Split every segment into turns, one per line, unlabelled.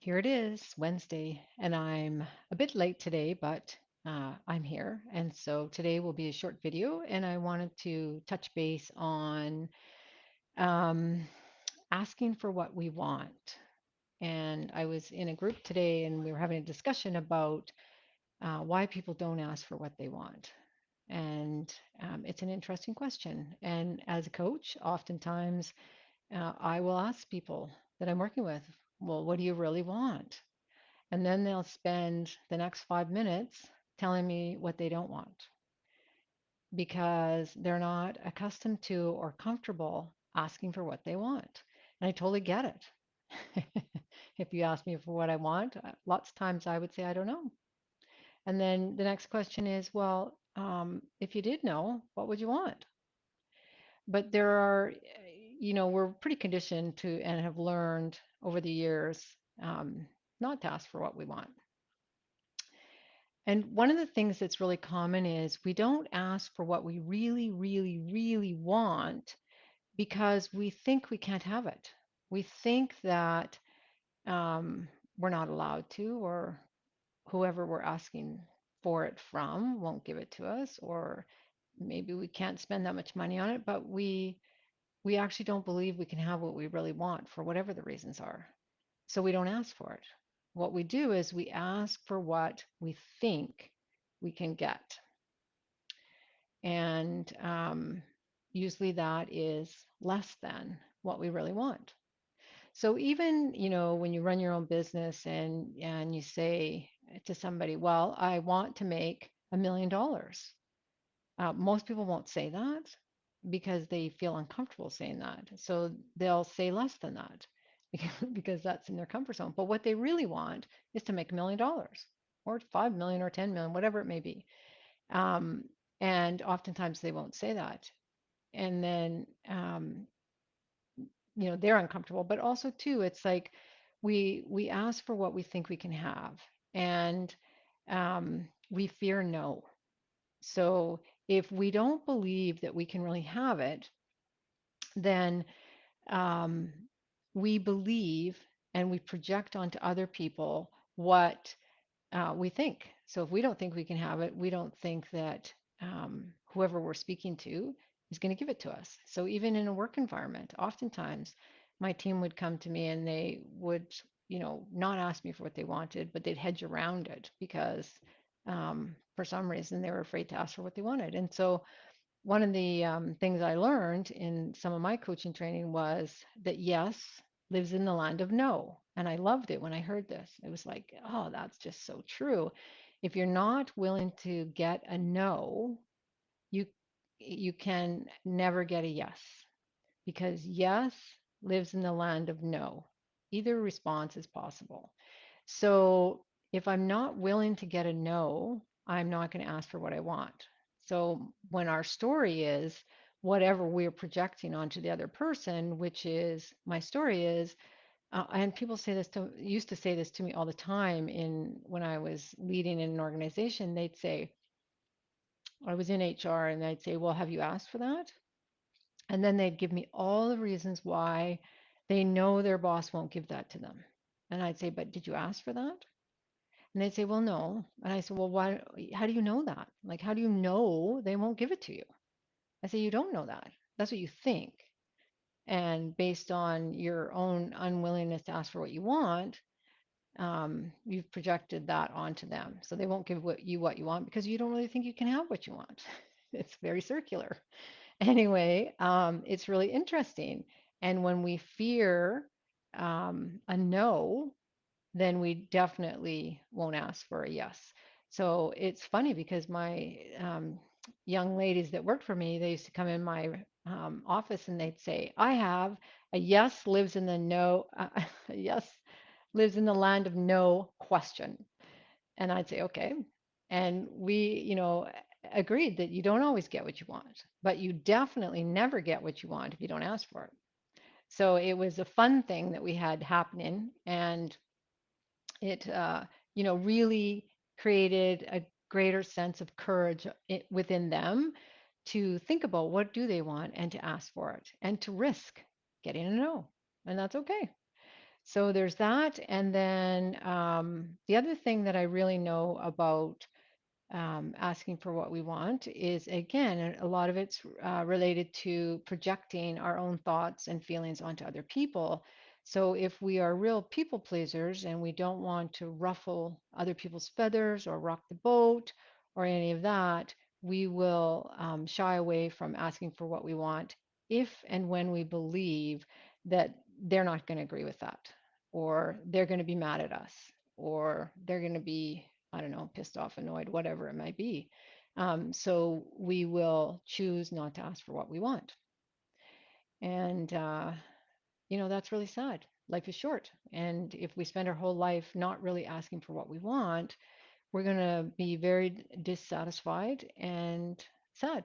Here it is, Wednesday, and I'm a bit late today, but I'm here. And so today will be a short video, and I wanted to touch base on um, asking for what we want. And I was in a group today, and we were having a discussion about why people don't ask for what they want. And it's an interesting question. And as a coach, oftentimes I will ask people that I'm working with, well, what do you really want? And then they'll spend the next 5 minutes telling me what they don't want because they're not accustomed to or comfortable asking for what they want. And I totally get it. If you ask me for what I want, lots of times I would say, I don't know. And then the next question is, well, if you did know, what would you want? But there are, we're pretty conditioned to and have learned over the years um, not to ask for what we want. And one of the things that's really common is we don't ask for what we really, really, really want because we think we can't have it. We think that um, we're not allowed to, or whoever we're asking for it from won't give it to us, or maybe we can't spend that much money on it, but we actually don't believe we can have what we really want for whatever the reasons are. So we don't ask for it. What we do is we ask for what we think we can get. And usually that is less than what we really want. So even, when you run your own business and you say to somebody, well, I want to make $1 million. Most people won't say that because they feel uncomfortable saying that. So they'll say less than that because that's in their comfort zone. But what they really want is to make $1 million or 5 million or 10 million, whatever it may be. Um, and oftentimes they won't say that. And then, they're uncomfortable. But also too, it's like we ask for what we think we can have, and we fear no. So if we don't believe that we can really have it, then um, we believe and we project onto other people what we think. So if we don't think we can have it, we don't think that whoever we're speaking to is going to give it to us. So even in a work environment, oftentimes my team would come to me and they would, not ask me for what they wanted, but they'd hedge around it because for some reason they were afraid to ask for what they wanted. And so one of the things I learned in some of my coaching training was that yes lives in the land of no. And I loved it when I heard this. It was like, oh, that's just so true. If you're not willing to get a no, you you can never get a yes because yes lives in the land of no. Either response is possible. So if I'm not willing to get a no, I'm not going to ask for what I want. So when our story is whatever we're projecting onto the other person, which is my story is, and people say this to used to say this to me all the time in when I was leading in an organization, they'd say, I was in HR and they'd say, well, have you asked for that? And then they'd give me all the reasons why they know their boss won't give that to them. And I'd say, but did you ask for that? And they'd say, well, no. And I said, well, why, how do you know that? Like, how do you know they won't give it to you? I say, you don't know that. That's what you think. And based on your own unwillingness to ask for what you want, you've projected that onto them. So they won't give what you want because you don't really think you can have what you want. It's very circular. Anyway, it's really interesting. And when we fear a no, then we definitely won't ask for a yes. So it's funny because my young ladies that worked for me, they used to come in my office and they'd say, I have a yes lives in the no, a yes lives in the land of no question. And I'd say, okay. And we, agreed that you don't always get what you want, but you definitely never get what you want if you don't ask for it. So it was a fun thing that we had happening. And it really created a greater sense of courage within them to think about what do they want and to ask for it and to risk getting a no, and that's okay. So there's that. And then the other thing that I really know about asking for what we want is, again, a lot of it's related to projecting our own thoughts and feelings onto other people. So if we are real people pleasers and we don't want to ruffle other people's feathers or rock the boat or any of that, we will shy away from asking for what we want if and when we believe that they're not going to agree with that, or they're going to be mad at us, or they're going to be, I don't know, pissed off, annoyed, whatever it might be. So we will choose not to ask for what we want. And, that's really sad. Life is short. And if we spend our whole life not really asking for what we want, we're going to be very dissatisfied and sad.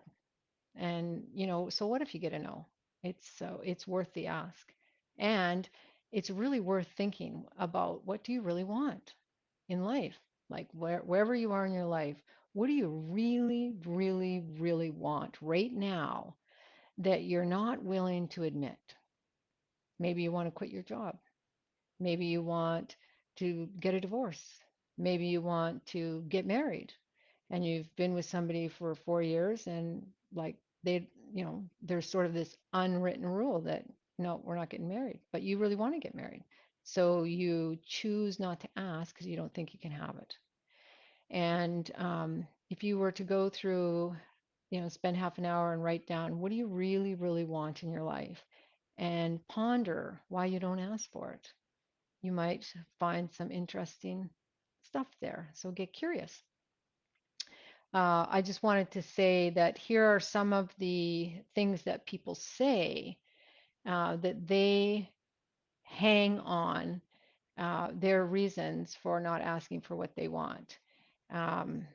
And, so what if you get a no? It's worth the ask. And it's really worth thinking about, what do you really want in life? Like wherever you are in your life, what do you really, really, really want right now that you're not willing to admit? Maybe you want to quit your job. Maybe you want to get a divorce. Maybe you want to get married and you've been with somebody for 4 years, and like there's sort of this unwritten rule that no, we're not getting married, but you really want to get married. So you choose not to ask because you don't think you can have it. And if you were to go through, spend half an hour and write down, what do you really, really want in your life? And ponder why you don't ask for it. You might find some interesting stuff there. So get curious. I just wanted to say that here are some of the things that people say that they hang on their reasons for not asking for what they want. Um,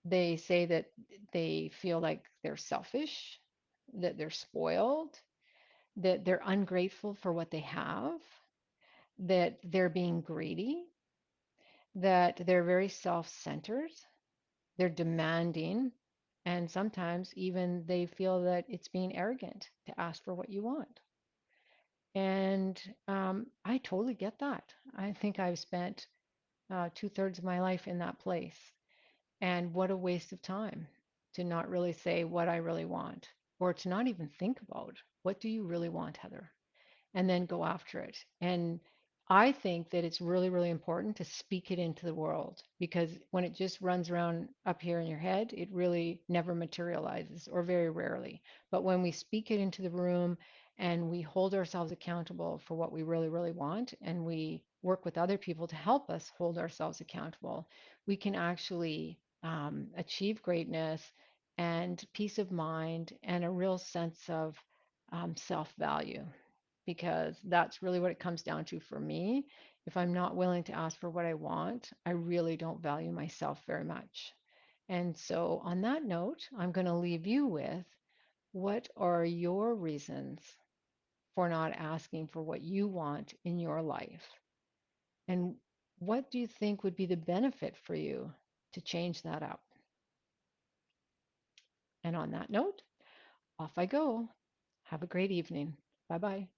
they say that they feel like they're selfish, that they're spoiled, that they're ungrateful for what they have, that they're being greedy, that they're very self centered, they're demanding, and sometimes even they feel that it's being arrogant to ask for what you want. And I totally get that. I think I've spent 2/3 of my life in that place. And what a waste of time to not really say what I really want, or to not even think about, what do you really want, Heather? And then go after it. And I think that it's really, really important to speak it into the world, because when it just runs around up here in your head, it really never materializes, or very rarely. But when we speak it into the room and we hold ourselves accountable for what we really, really want, and we work with other people to help us hold ourselves accountable, we can actually achieve greatness and peace of mind and a real sense of self value, because that's really what it comes down to for me. If I'm not willing to ask for what I want, I really don't value myself very much. And so, on that note, I'm going to leave you with, what are your reasons for not asking for what you want in your life? And what do you think would be the benefit for you to change that up? And on that note, off I go. Have a great evening. Bye bye.